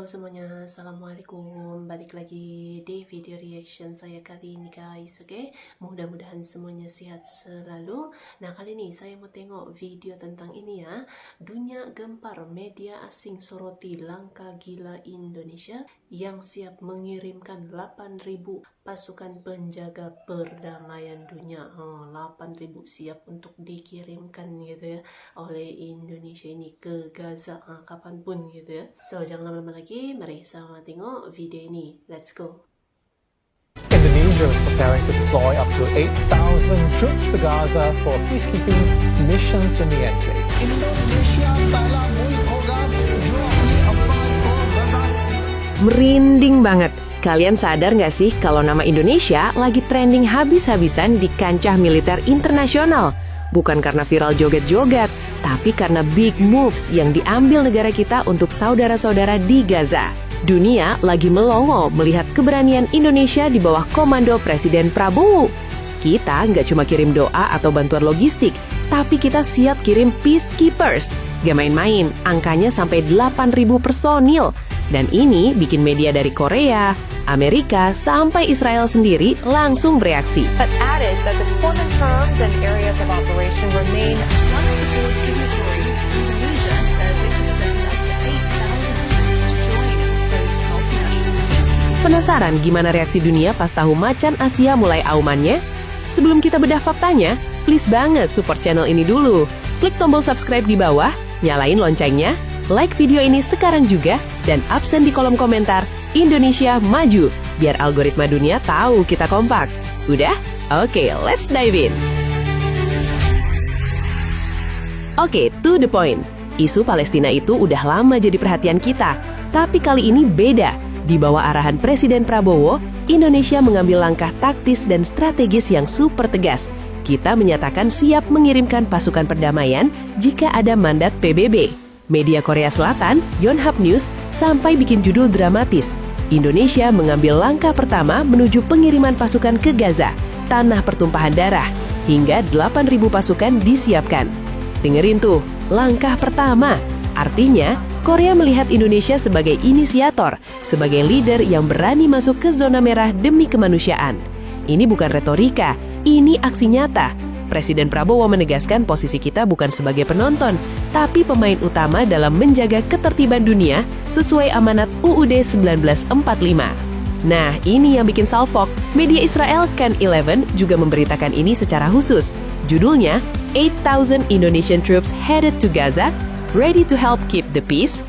semuanya, Assalamualaikum. Balik lagi di video reaction saya kali ini guys. Oke, mudah-mudahan semuanya sehat selalu. Nah, kali ini saya mau tengok video tentang ini ya. Dunia gempar, media asing soroti langkah gila Indonesia yang siap mengirimkan 8.000 pasukan penjaga perdamaian dunia. 8.000 siap untuk dikirimkan gitu ya oleh Indonesia ini ke Gaza kapanpun gitu ya. So, jangan lama-lama lagi, mari sama tengok video ini. Let's go. Indonesia is preparing to deploy up to 8,000 troops to Gaza for peacekeeping missions in the enclave. Merinding banget. Kalian sadar nggak sih kalau nama Indonesia lagi trending habis-habisan di kancah militer internasional? Bukan karena viral joget-joget, tapi karena big moves yang diambil negara kita untuk saudara-saudara di Gaza. Dunia lagi melongo melihat keberanian Indonesia di bawah komando Presiden Prabowo. Kita nggak cuma kirim doa atau bantuan logistik, tapi kita siap kirim peacekeepers. Gak main-main, angkanya sampai 8.000 personil. Dan ini bikin media dari Korea, Amerika, sampai Israel sendiri langsung bereaksi. But added that the deployment terms and areas of operation remain. One of the four signatories, Indonesia, says it could send up to 8,000 troops to join those multinational peacekeeping. Penasaran gimana reaksi dunia pas tahu macan Asia mulai aumannya? Sebelum kita bedah faktanya, please banget support channel ini dulu. Klik tombol subscribe di bawah, nyalain loncengnya, like video ini sekarang juga, dan absen di kolom komentar Indonesia Maju, biar algoritma dunia tahu kita kompak. Udah? Oke, let's dive in. Oke, to the point. Isu Palestina itu udah lama jadi perhatian kita, tapi kali ini beda. Di bawah arahan Presiden Prabowo, Indonesia mengambil langkah taktis dan strategis yang super tegas. Kita menyatakan siap mengirimkan pasukan perdamaian jika ada mandat PBB. Media Korea Selatan, Yonhap News, sampai bikin judul dramatis. Indonesia mengambil langkah pertama menuju pengiriman pasukan ke Gaza, tanah pertumpahan darah, hingga 8.000 pasukan disiapkan. Dengerin tuh, langkah pertama. Artinya, Korea melihat Indonesia sebagai inisiator, sebagai leader yang berani masuk ke zona merah demi kemanusiaan. Ini bukan retorika, ini aksi nyata. Presiden Prabowo menegaskan posisi kita bukan sebagai penonton, tapi pemain utama dalam menjaga ketertiban dunia sesuai amanat UUD 1945. Nah, ini yang bikin salfok. Media Israel Kan 11 juga memberitakan ini secara khusus. Judulnya, 8,000 Indonesian troops headed to Gaza, ready to help keep the peace.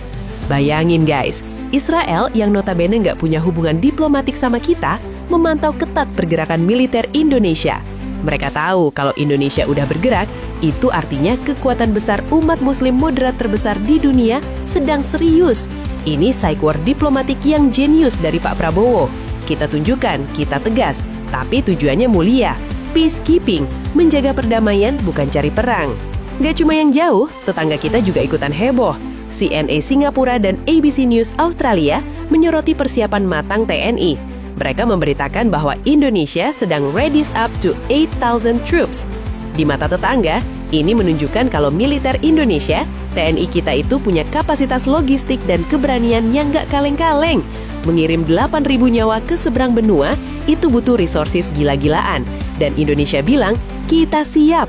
Bayangin guys, Israel yang notabene nggak punya hubungan diplomatik sama kita, memantau ketat pergerakan militer Indonesia. Mereka tahu kalau Indonesia udah bergerak, itu artinya kekuatan besar umat muslim moderat terbesar di dunia sedang serius. Ini psych war diplomatik yang jenius dari Pak Prabowo. Kita tunjukkan, kita tegas, tapi tujuannya mulia. Peacekeeping, menjaga perdamaian bukan cari perang. Gak cuma yang jauh, tetangga kita juga ikutan heboh. CNA Singapura dan ABC News Australia menyoroti persiapan matang TNI. Mereka memberitakan bahwa Indonesia sedang readies up to 8,000 troops. Di mata tetangga, ini menunjukkan kalau militer Indonesia, TNI kita itu punya kapasitas logistik dan keberanian yang gak kaleng-kaleng. Mengirim 8.000 nyawa ke seberang benua, itu butuh resources gila-gilaan. Dan Indonesia bilang, kita siap.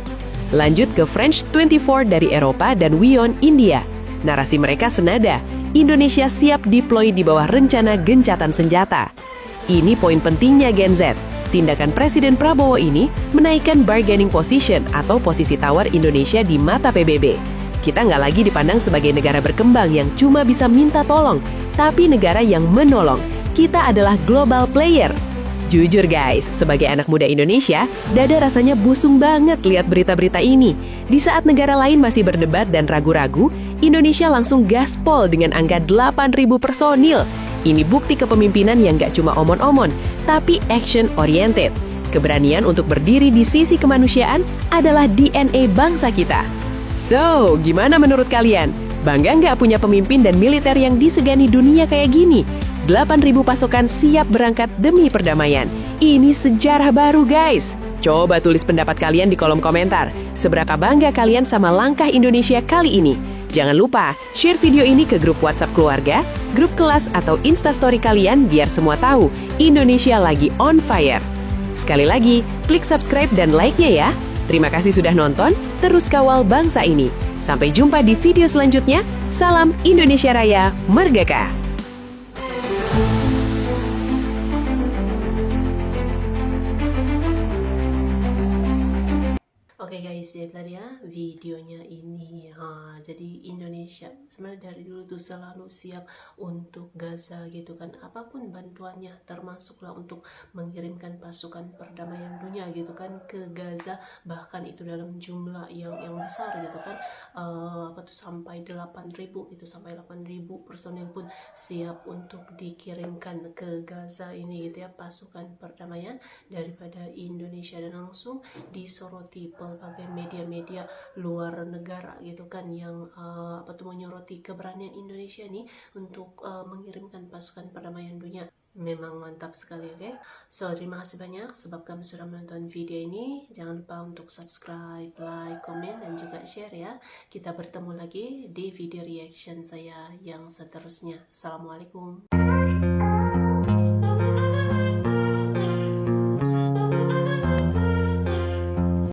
Lanjut ke French 24 dari Eropa dan WION India. Narasi mereka senada, Indonesia siap deploy di bawah rencana gencatan senjata. Ini poin pentingnya Gen Z. Tindakan Presiden Prabowo ini menaikkan bargaining position atau posisi tawar Indonesia di mata PBB. Kita nggak lagi dipandang sebagai negara berkembang yang cuma bisa minta tolong, tapi negara yang menolong. Kita adalah global player. Jujur guys, sebagai anak muda Indonesia, dada rasanya busung banget lihat berita-berita ini. Di saat negara lain masih berdebat dan ragu-ragu, Indonesia langsung gaspol dengan angka 8.000 personil. Ini bukti kepemimpinan yang gak cuma omon-omon, tapi action-oriented. Keberanian untuk berdiri di sisi kemanusiaan adalah DNA bangsa kita. So, gimana menurut kalian? Bangga nggak punya pemimpin dan militer yang disegani dunia kayak gini? 8.000 pasukan siap berangkat demi perdamaian. Ini sejarah baru guys. Coba tulis pendapat kalian di kolom komentar. Seberapa bangga kalian sama langkah Indonesia kali ini? Jangan lupa share video ini ke grup WhatsApp keluarga, grup kelas atau Instastory kalian biar semua tahu Indonesia lagi on fire. Sekali lagi, klik subscribe dan like-nya ya. Terima kasih sudah nonton, terus kawal bangsa ini. Sampai jumpa di video selanjutnya. Salam Indonesia Raya, Merdeka! Oke guys, ya kan ya videonya ini. Jadi Indonesia sebenarnya dari dulu tuh selalu siap untuk Gaza gitu kan, apapun bantuannya, termasuklah untuk mengirimkan pasukan perdamaian dunia gitu kan ke Gaza, bahkan itu dalam jumlah yang besar gitu kan. Sampai 8.000 gitu, sampai 8.000 personil pun siap untuk dikirimkan ke Gaza ini gitu ya, pasukan perdamaian daripada Indonesia, dan langsung disoroti berbagai media-media luar negara gitu kan yang menyoroti keberanian Indonesia nih untuk mengirimkan pasukan perdamaian dunia. Memang mantap sekali, oke? So, terima kasih banyak sebab kamu sudah menonton video ini. Jangan lupa untuk subscribe, like, komen, dan juga share ya. Kita bertemu lagi di video reaction saya yang seterusnya. Assalamualaikum.